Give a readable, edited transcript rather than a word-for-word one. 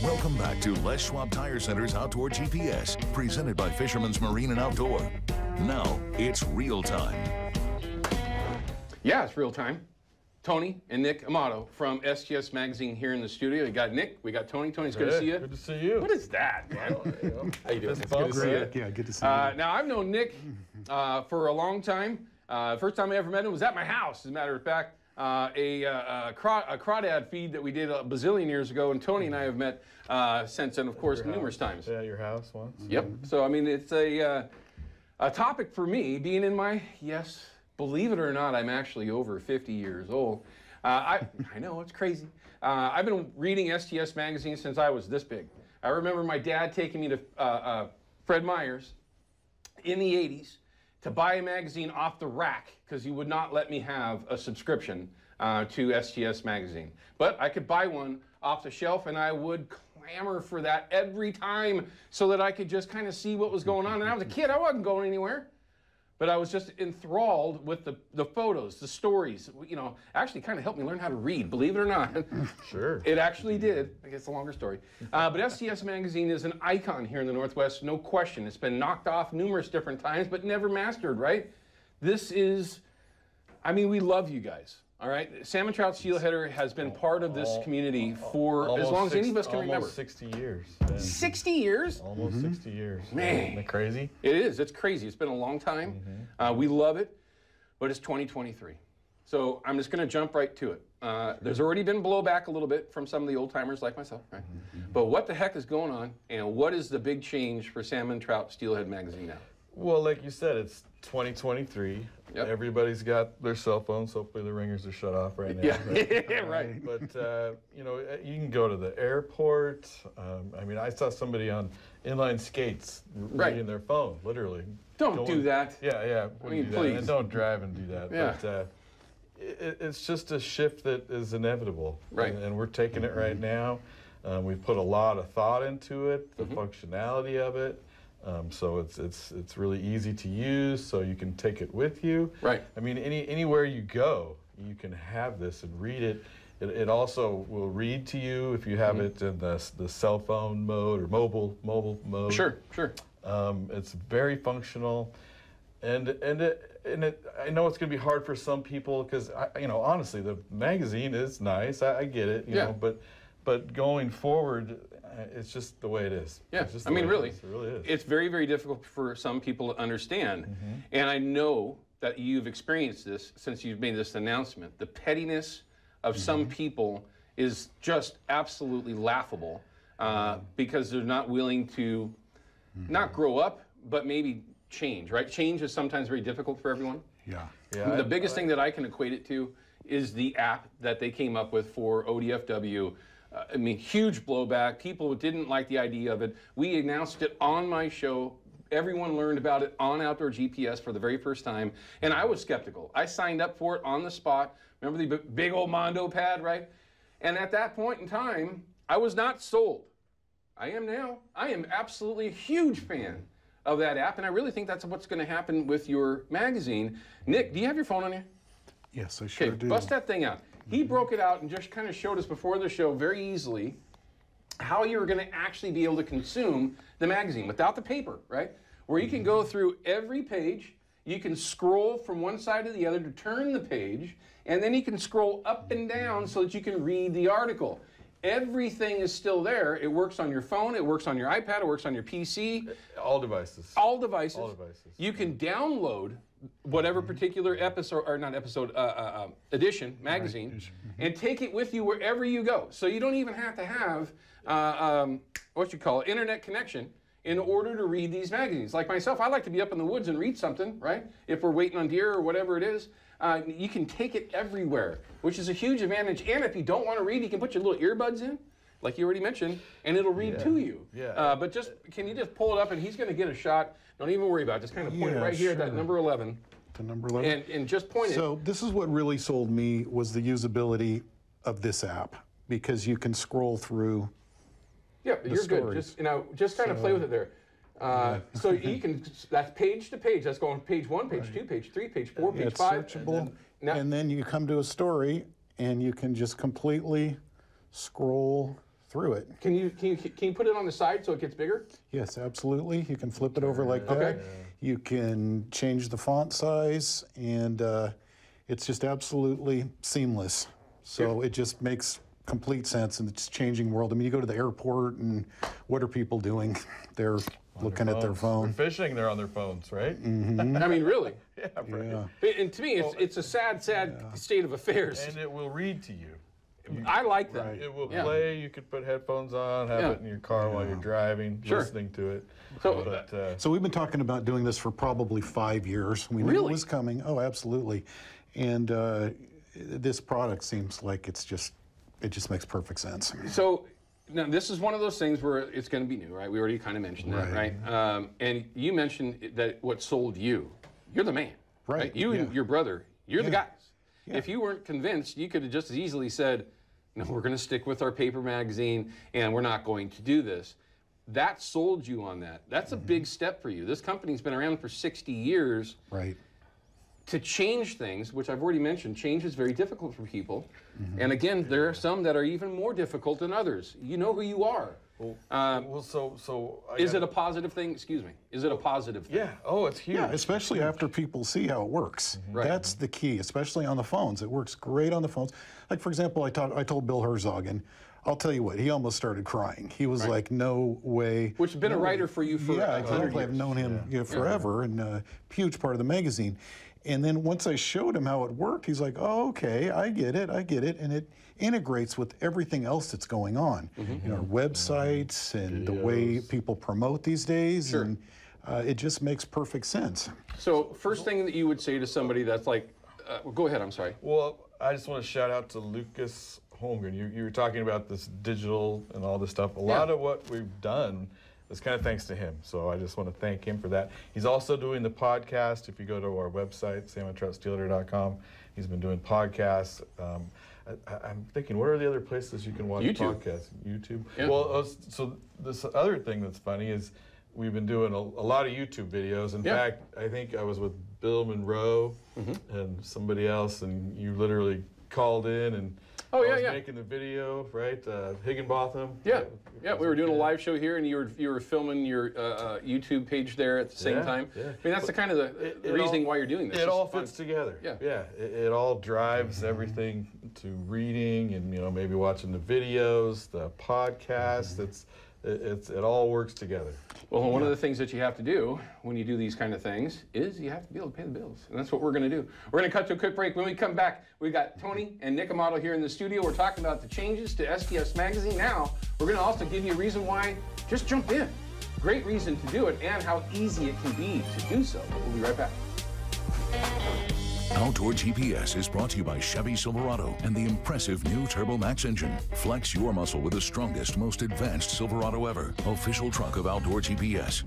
Welcome back to Les Schwab Tire Center's Outdoor GPS, presented by Fisherman's Marine and Outdoor. Now, it's real time. Yeah, it's real time. Tony and Nick Amato from STS Magazine here in the studio. We got Nick, we got Tony. Tony's good to see you. Good to see you. What is that, man? How you doing? It's good to see you. Yeah, good to see you. Now, I've known Nick for a long time. First time I ever met him was at my house, as a matter of fact. A crawdad feed that we did a bazillion years ago, and Tony and I have met since then, of course, numerous times. Yeah, your house once. Yep. So, I mean, it's a topic for me, being in my, yes, believe it or not, I'm actually over 50 years old. I know, it's crazy. I've been reading STS Magazine since I was this big. I remember my dad taking me to Fred Meyer's in the 80s to buy a magazine off the rack because he would not let me have a subscription to STS Magazine. But I could buy one off the shelf, and I would clamor for that every time so that I could just kind of see what was going on. And I was a kid, I wasn't going anywhere. But I was just enthralled with the photos, the stories. You know, actually kind of helped me learn how to read, believe it or not. Sure. It actually did. I guess it's a longer story. But STS Magazine is an icon here in the Northwest, no question. It's been knocked off numerous different times, but never mastered, right? This is, I mean, we love you guys. All right, Salmon Trout Steelheader has been part of this community for as long as any of us can remember. Almost 60 years. 60 years? Almost 60 years. Man. Isn't that crazy? It is. It's crazy. It's been a long time. We love it, but it's 2023. So I'm just going to jump right to it. There's already been blowback a little bit from some of the old timers like myself, right? But what the heck is going on, and what is the big change for Salmon Trout Steelhead Magazine now? Well, like you said, it's 2023. Yep. Everybody's got their cell phones. Hopefully the ringers are shut off right now. Yeah, right. But, you know, you can go to the airport. I mean, I saw somebody on inline skates reading their phone, literally. Don't do that. Yeah. I mean, do that. please. And don't drive and do that. Yeah. But it's just a shift that is inevitable. Right. And we're taking it right now. We've put a lot of thought into it, the functionality of it. So it's really easy to use, so you can take it with you. Right. I mean, anywhere you go, you can have this and read it. It also will read to you if you have it in the cell phone mode or mobile mode. Sure. It's very functional, and I know it's going to be hard for some people because you know, honestly, the magazine is nice. I get it, you know, but going forward, it's just the way it is. Yeah, It's I mean, really, it really is. It's very, very difficult for some people to understand. And I know that you've experienced this since you've made this announcement. The pettiness of some people is just absolutely laughable because they're not willing to not grow up, but maybe change, right? Change is sometimes very difficult for everyone. Yeah. The biggest thing that I can equate it to is the app that they came up with for ODFW. I mean, huge blowback. People didn't like the idea of it. We announced it on my show. Everyone learned about it on Outdoor GPS for the very first time, and I was skeptical. I signed up for it on the spot. Remember the big old Mondo pad, right? And at that point in time, I was not sold. I am now. I am absolutely a huge fan of that app, and I really think that's what's going to happen with your magazine. Nick, do you have your phone on you? Yes, I sure do. Bust that thing out. He broke it out and just kind of showed us before the show very easily how you were going to actually be able to consume the magazine without the paper, right? Where you can go through every page, you can scroll from one side to the other to turn the page, and then you can scroll up and down so that you can read the article. Everything is still there. It works on your phone, it works on your iPad, it works on your PC. All devices. All devices. All devices. You can download whatever particular episode, or not episode, edition, magazine, and take it with you wherever you go. So you don't even have to have, internet connection in order to read these magazines. Like myself, I like to be up in the woods and read something, right? If we're waiting on deer or whatever it is, you can take it everywhere, which is a huge advantage. And if you don't want to read, you can put your little earbuds in, like you already mentioned, and it'll read to you. Yeah. But can you just pull it up, and he's going to get a shot. Don't even worry about it. Just kind of point it right here at that number 11. To number 11. And just point it. So this is what really sold me was the usability of this app, because you can scroll through. Yeah, you're stories. good. Just kind of play with it there. So you can, that's page to page. That's going page 1, page 2, page 3, page 4, page It's 5. searchable, and then you come to a story, and you can just completely scroll through it. Can you put it on the side so it gets bigger? Yes, absolutely. You can flip it over like that. Okay. You can change the font size, and it's just absolutely seamless. So it just makes complete sense in this changing world. I mean, you go to the airport, and what are people doing? They're looking at their phone. They're fishing, they're on their phones, right? Mm-hmm. I mean, really. Yeah, right. Yeah. And to me, it's a sad state of affairs. And it will read to you. I like that. It will play. You could put headphones on, have it in your car while you're driving, listening to it. So we've been talking about doing this for probably 5 years. We knew it was coming. Oh, absolutely. And this product seems like it just makes perfect sense. So now this is one of those things where it's going to be new, right? We already kind of mentioned that, right? And you mentioned that what sold you. You're the man, right? You and your brother, you're the guys. Yeah. If you weren't convinced, you could have just as easily said, no, we're going to stick with our paper magazine and we're not going to do this. That sold you on that. That's a big step for you. This company's been around for 60 years. Right. To change things, which I've already mentioned, change is very difficult for people. And again, there are some that are even more difficult than others. You know who you are. Is it a positive thing? Excuse me. Is it a positive thing? Yeah. Oh, it's huge. Yeah, especially after people see how it works. Right. That's the key, especially on the phones. It works great on the phones. Like, for example, I told Bill Herzog, and I'll tell you what, he almost started crying. He was like, no way. Which has been a writer for you for exactly. I've known him forever, and a huge part of the magazine. And then once I showed him how it worked, he's like, oh, okay, I get it. And it integrates with everything else that's going on. You know, websites and the way people promote these days. And it just makes perfect sense. So first thing that you would say to somebody that's like, go ahead, I'm sorry. Well, I just want to shout out to Lucas Holmgren. You were talking about this digital and all this stuff. A lot of what we've done is kind of thanks to him. So I just want to thank him for that. He's also doing the podcast. If you go to our website, salmontroutsteelheader.com, he's been doing podcasts. I'm thinking, what are the other places you can watch podcasts? YouTube. Yeah. Well, so this other thing that's funny is we've been doing a lot of YouTube videos. In fact, I think I was with Bill Monroe and somebody else, and you literally called in and I was making the video, right? Higginbotham. Yeah, we were doing a live show here, and you were filming your YouTube page there at the same time. Yeah. I mean, that's the kind of the reasoning why you're doing this. It all fits together. Yeah. It all drives everything to reading, and maybe watching the videos, the podcasts. It all works together. Well, one of the things that you have to do when you do these kind of things is you have to be able to pay the bills. And that's what we're going to do. We're going to cut to a quick break. When we come back, we've got Tony and Nick Amato here in the studio. We're talking about the changes to STS Magazine. Now, we're going to also give you a reason why. Just jump in. Great reason to do it, and how easy it can be to do so. We'll be right back. Outdoor GPS is brought to you by Chevy Silverado and the impressive new Turbo Max engine. Flex your muscle with the strongest, most advanced Silverado ever. Official truck of Outdoor GPS.